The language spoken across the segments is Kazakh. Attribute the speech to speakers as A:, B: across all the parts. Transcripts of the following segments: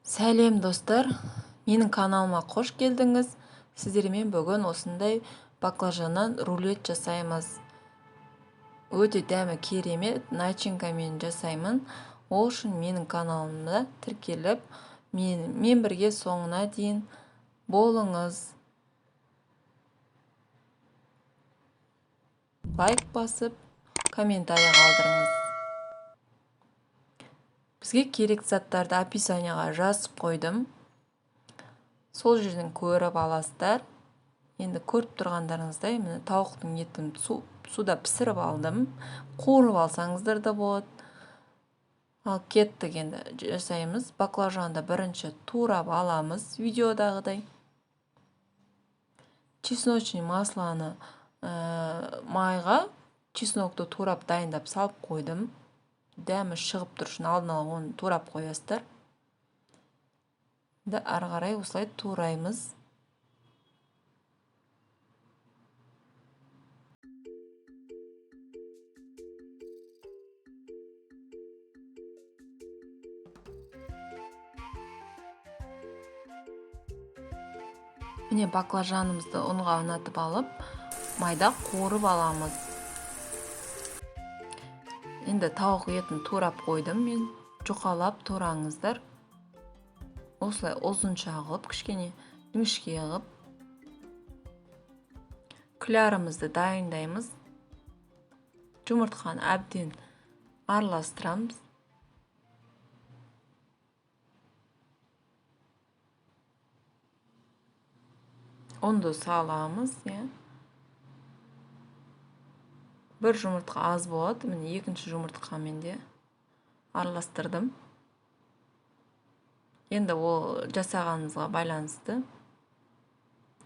A: Сәлем достар, менің каналыма қош келдіңіз. Сіздермен бүгін осындай баклажаннан рулет жасаймыз. Өте дәмі керемет, начинкамен жасаймын. Ол үшін менің каналымда тіркеліп, мен бірге соңына дейін болыңыз. Лайк басып, комментарий қалдырыңыз. Бізге керек заттарды описанияға жазып қойдым. Сол жерден көріп аласыздар. Енді көріп тұрғандарыңыздай, міне тауықтың етін суда пісіріп алдым. Қуырып алсаңыздар да болады. Ал кеттік, енді жасаймыз. Баклажанды бірінші турап аламыз, видеодағыдай. Чесночный масланы майға чеснокты турап дайындап салып қойдым. Дәмі шығып тұр үшін алдын ала оны турап қоясыздар. Ары қарай осылай тураймыз. Міне баклажанымызды ұнға ұнатып алып, майда қуырып аламыз. Енді тауық етін турап қойдым мен. Жұқалап тураңыздар. Осылай ұзынша қылып, кішкене жіңішке қылып. Күләрімізді дайындаймыз. Жұмыртқаны әбден араластырамыз. Ұнды саламыз, бір жұмыртқа аз болады, міне екінші жұмыртқамен де араластырдым. Енді ол жасағанымызға байланысты.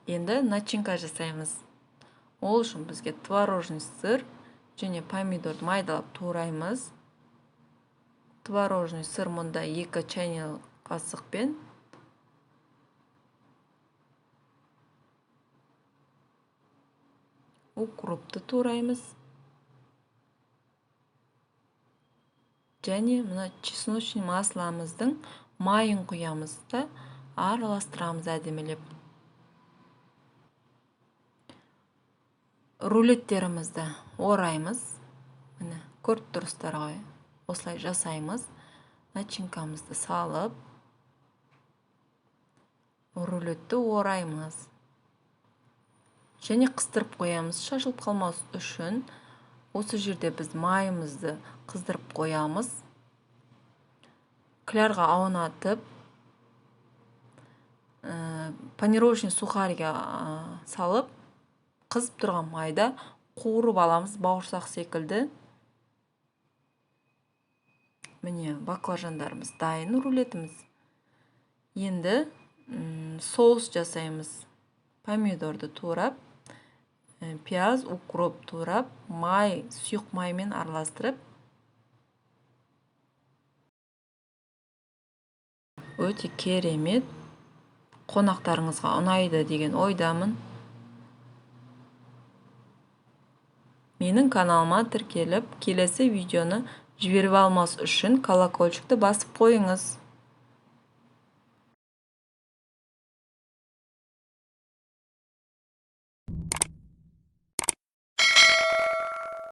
A: Енді начинка жасаймыз. Ол үшін бізге творожный сыр және помидорды майдалап тураймыз. Творожный сыр мұнда 2 чайный қасықпен. Укропты тураймыз. Және мына чесночный масламыздың майын құямыз да араластырамыз әдемілеп. Рулеттерімізді ораймыз. Міне көріп тұрсыздар ғой. Осылай жасаймыз. Начинкамызды салып, рулетті ораймыз. Және қыстырып қоямыз. Шашылып қалмас үшін осы жерде біз майымызды қыздырып қоямыз. Күләрға аунатып, панировочный сухариге салып, қызып тұрған майда қуырып аламыз, бауырсақ секілді. Міне баклажандарымыз дайын, рулетіміз. Енді соус жасаймыз. Помидорды турап, пияз, укроп турап, май, сұйық маймен араластырып, өте керемет, қонақтарыңызға ұнайды деген ойдамын. Менің каналыма тіркеліп, келесі видеоны жіберіп алмас үшін колокольчикті басып қойыңыз.